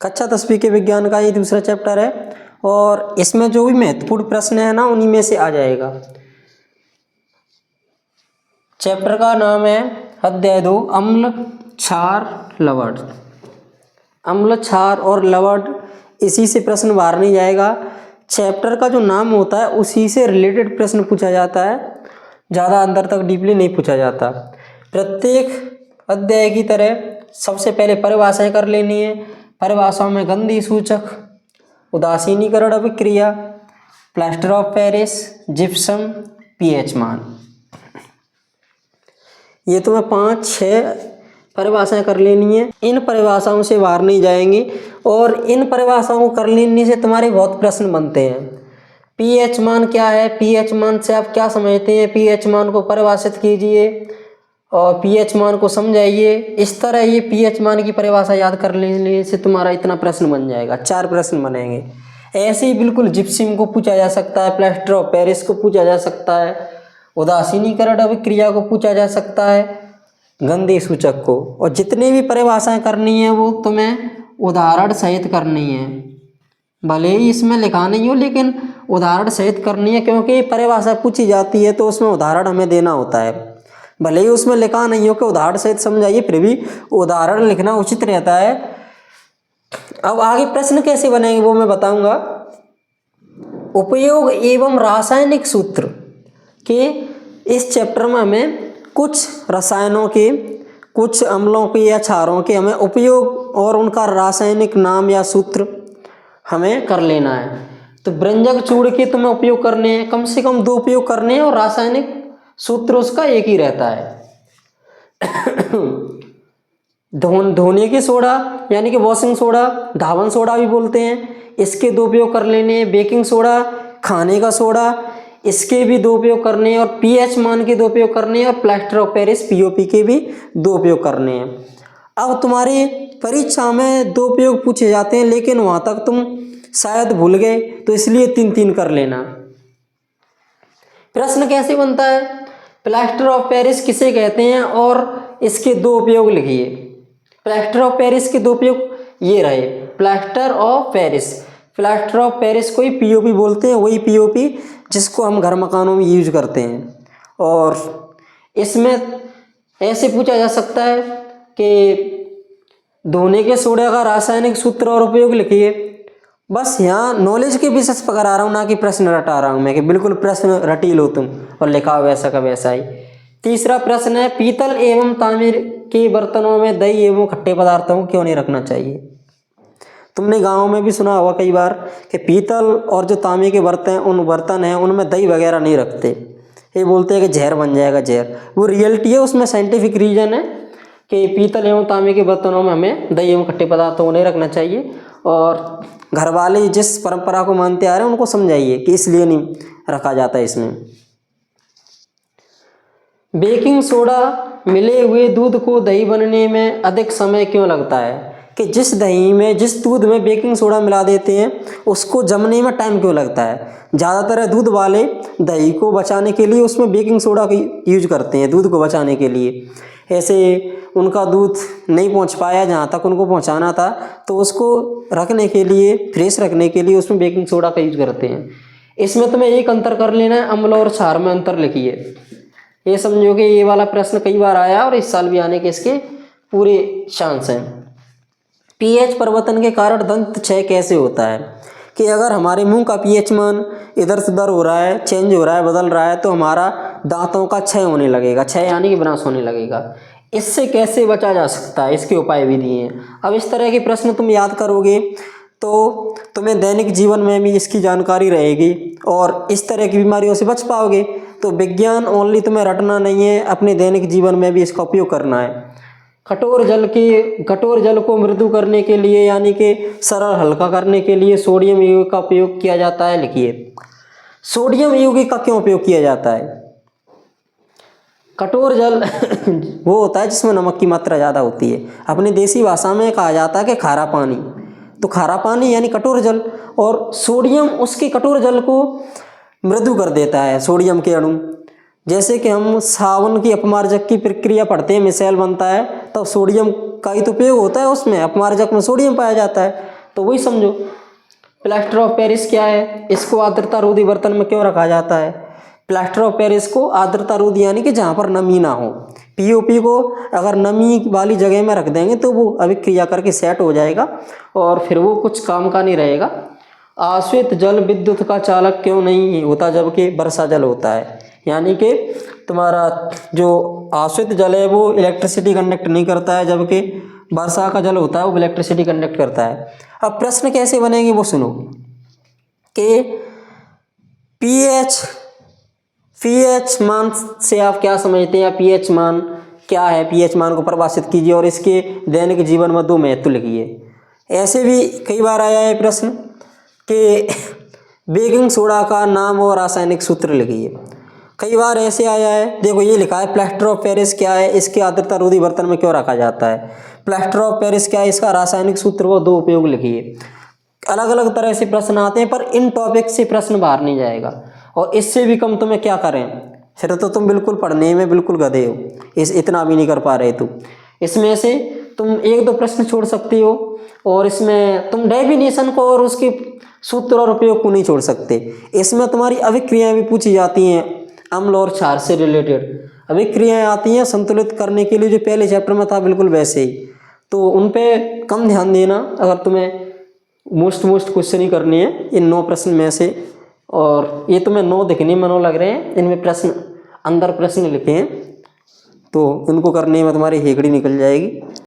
कक्षा 10वीं के विज्ञान का ये दूसरा चैप्टर है और इसमें जो भी महत्वपूर्ण प्रश्न है ना उन्हीं में से आ जाएगा। चैप्टर का नाम है अध्याय 2 अम्ल क्षार लवण। अम्ल क्षार और लवण इसी से प्रश्न बाहर नहीं जाएगा। चैप्टर का जो नाम होता है उसी से रिलेटेड प्रश्न पूछा जाता है, ज़्यादा अंदर तक डीपली नहीं पूछा जाता। प्रत्येक अध्याय की तरह सबसे पहले परिभाषाएं कर लेनी है। परिभाषाओं में गंधी सूचक, उदासीनीकरण अभिक्रिया, plaster of Paris, gypsum, pH मान, ये तुम्हें 5-6 परिभाषाएं कर लेनी है। इन परिभाषाओं से बाहर नहीं जाएंगे और इन परिभाषाओं को कर लेने से तुम्हारे बहुत प्रश्न बनते हैं। पीएच मान क्या है, पीएच मान से आप क्या समझते हैं, पीएच मान को परिभाषित कीजिए और पीएच मान को समझाइए। इस तरह ये पीएच मान की परिभाषा याद कर लेने से तुम्हारा इतना प्रश्न बन जाएगा, 4 प्रश्न बनेंगे। ऐसे ही बिल्कुल जिप्सम को पूछा जा सकता है, प्लास्टर ऑफ पेरिस को पूछा जा सकता है, उदासीनीकरण अभिक्रिया को पूछा जा सकता है, गंधी सूचक को। और जितनी भी परिभाषाएं करनी है वो तुम्हें उदाहरण सहित करनी है। भले ही इसमें लिखा नहीं हो लेकिन उदाहरण सहित करनी है, क्योंकि परिभाषा पूछी जाती है तो उसमें उदाहरण हमें देना होता है। भले ही उसमें लिखा नहीं हो कि उदाहरण सहित समझाइए, फिर भी उदाहरण लिखना उचित रहता है। अब आगे प्रश्न कैसे बनेंगे वो मैं बताऊंगा। उपयोग एवं रासायनिक सूत्र के इस चैप्टर में हमें कुछ रसायनों के, कुछ अम्लों के या क्षारों के हमें उपयोग और उनका रासायनिक नाम या सूत्र हमें कर लेना है। तो व्यंजक चूर्ण के तुम्हें उपयोग करने हैं, कम से कम 2 उपयोग करने हैं और रासायनिक सूत्र उसका एक ही रहता है। धोने के सोडा यानी कि वॉशिंग सोडा, धावन सोडा भी बोलते हैं, इसके 2 उपयोग कर लेने हैं। बेकिंग सोडा, खाने का सोडा, इसके भी 2 उपयोग करने हैं और पीएच मान के 2 उपयोग करने हैं और प्लास्टर ऑफ पेरिस पीओपी के भी 2 उपयोग करने हैं। अब तुम्हारी परीक्षा में 2 उपयोग पूछे जाते हैं लेकिन वहां तक तुम शायद भूल गए, तो इसलिए 3-3 कर लेना। प्रश्न कैसे बनता है, प्लास्टर ऑफ पेरिस किसे कहते हैं और इसके 2 उपयोग लिखिए। प्लास्टर ऑफ पेरिस के 2 उपयोग ये रहे, plaster of Paris, plaster of Paris को ही पीओपी बोलते हैं, वही पीओपी जिसको हम घर मकानों में यूज करते हैं। और इसमें ऐसे पूछा जा सकता है कि धोने के सोडा का रासायनिक सूत्र और उपयोग लिखिए। बस यहाँ नॉलेज के विशेष पर करा रहा हूँ, ना कि प्रश्न रटा रहा हूँ मैं कि बिल्कुल प्रश्न रटी लो तुम और लिखा वैसा का वैसा ही। तीसरा प्रश्न है, पीतल एवं तांबे के बर्तनों में दही एवं खट्टे पदार्थों को क्यों नहीं रखना चाहिए। तुमने गाँव में भी सुना होगा कई बार कि पीतल और जो तांबे के बर्तन हैं उनमें दही वगैरह नहीं रखते। ये बोलते हैं कि जहर बन जाएगा, जहर। वो रियलिटी है, उसमें साइंटिफिक रीजन है कि पीतल एवं तांबे के बर्तनों में हमें दही एवं खट्टे पदार्थों को नहीं रखना चाहिए। और घर वाले जिस परंपरा को मानते आ रहे हैं उनको समझाइए कि इसलिए नहीं रखा जाता है इसमें। बेकिंग सोडा मिले हुए दूध को दही बनने में अधिक समय क्यों लगता है, कि जिस दही में, जिस दूध में बेकिंग सोडा मिला देते हैं उसको जमने में टाइम क्यों लगता है। ज़्यादातर दूध वाले दही को बचाने के लिए उसमें बेकिंग सोडा का यूज करते हैं, दूध को बचाने के लिए। ऐसे उनका दूध नहीं पहुंच पाया जहां तक उनको पहुंचाना था, तो उसको रखने के लिए, फ्रेश रखने के लिए उसमें बेकिंग सोडा का यूज करते हैं। इसमें तुम्हें एक अंतर कर लेना है, अम्ल और क्षार में अंतर लिखिए। ये समझो कि ये वाला प्रश्न कई बार आया और इस साल भी आने के इसके पूरे चांस हैं। पीएच परिवर्तन के कारण दंत क्षय कैसे होता है, कि अगर हमारे मुंह का पीएच मान इधर से उधर हो रहा है, चेंज हो रहा है, बदल रहा है, तो हमारा दांतों का क्षय होने लगेगा, क्षय यानी कि विनाश होने लगेगा। इससे कैसे बचा जा सकता है, इसके उपाय भी दिए हैं। अब इस तरह के प्रश्न तुम याद करोगे तो तुम्हें दैनिक जीवन में भी इसकी जानकारी रहेगी और इस तरह की बीमारियों से बच पाओगे। तो विज्ञान ओनली तुम्हें रटना नहीं है, अपने दैनिक जीवन में भी इसका उपयोग करना है। कठोर जल को मृदु करने के लिए यानी कि सरल हल्का करने के लिए सोडियम यौगिक का उपयोग किया जाता है। लिखिए, सोडियम यौगिक का क्यों उपयोग किया जाता है। कठोर जल वो होता है जिसमें नमक की मात्रा ज़्यादा होती है। अपनी देसी भाषा में कहा जाता है कि खारा पानी, तो खारा पानी यानी कठोर जल, और सोडियम उसके कठोर जल को मृदु कर देता है, सोडियम के अणु। जैसे कि हम सावन की अपमार्जक की प्रक्रिया पढ़ते हैं, मिसाइल बनता है, तब सोडियम का ही तो उपयोग होता है, उसमें अपमार्जक में सोडियम पाया जाता है। तो वही समझो। प्लास्टर ऑफ पेरिस क्या है, इसको आर्द्रता रोधी बर्तन में क्यों रखा जाता है? प्लास्टर ऑफ पेरिस को आर्द्रता रोधी यानी कि जहाँ पर नमी ना हो। पीओपी को अगर नमी वाली जगह में रख देंगे तो वो अभिक्रिया करके सेट हो जाएगा और फिर वो कुछ काम का नहीं रहेगा। आश्रित जल विद्युत का चालक क्यों नहीं होता जबकि वर्षा जल होता है? यानी कि तुम्हारा जो आश्रित जल है वो इलेक्ट्रिसिटी कंडक्ट नहीं करता है, जबकि वर्षा का जल होता है वो इलेक्ट्रिसिटी कंडक्ट करता है। अब प्रश्न कैसे बनेंगे वो सुनो कि पीएच मान से आप क्या समझते हैं, या पीएच मान क्या है? पीएच मान को परिभाषित कीजिए और इसके दैनिक जीवन में 2 महत्व लिखिए। ऐसे भी कई बार आया है प्रश्न कि बेकिंग सोडा का नाम और रासायनिक सूत्र लिखिए। कई बार ऐसे आया है, देखो ये लिखा है प्लास्टर ऑफ पेरिस क्या है, इसके आर्द्रता रोधी बर्तन में क्यों रखा जाता है। प्लास्टर ऑफ पेरिस क्या है, इसका रासायनिक सूत्र व 2 उपयोग लिखिए। अलग अलग तरह से प्रश्न आते हैं, पर इन टॉपिक से प्रश्न बाहर नहीं जाएगा और इससे भी कम तुम्हें क्या करें, फिर तो तुम बिल्कुल पढ़ने में बिल्कुल गधे हो, इतना भी नहीं कर पा रहे तो। इसमें से तुम 1-2 प्रश्न छोड़ सकते हो और इसमें तुम डेफिनेशन को और उसके सूत्र और उपयोग को नहीं छोड़ सकते। इसमें तुम्हारी अभिक्रियाएं भी पूछी जाती हैं, अम्ल और क्षार से रिलेटेड अभिक्रियाएं आती हैं संतुलित करने के लिए, जो पहले चैप्टर में था बिल्कुल वैसे ही। तो उन पे कम ध्यान देना अगर तुम्हें मोस्ट क्वेश्चन ही करनी है इन 9 प्रश्न में से। और ये तुम्हें 9 दिखने में 9 लग रहे हैं, इनमें प्रश्न अंदर प्रश्न लिखे हैं तो उनको करने में तुम्हारी हेकड़ी निकल जाएगी।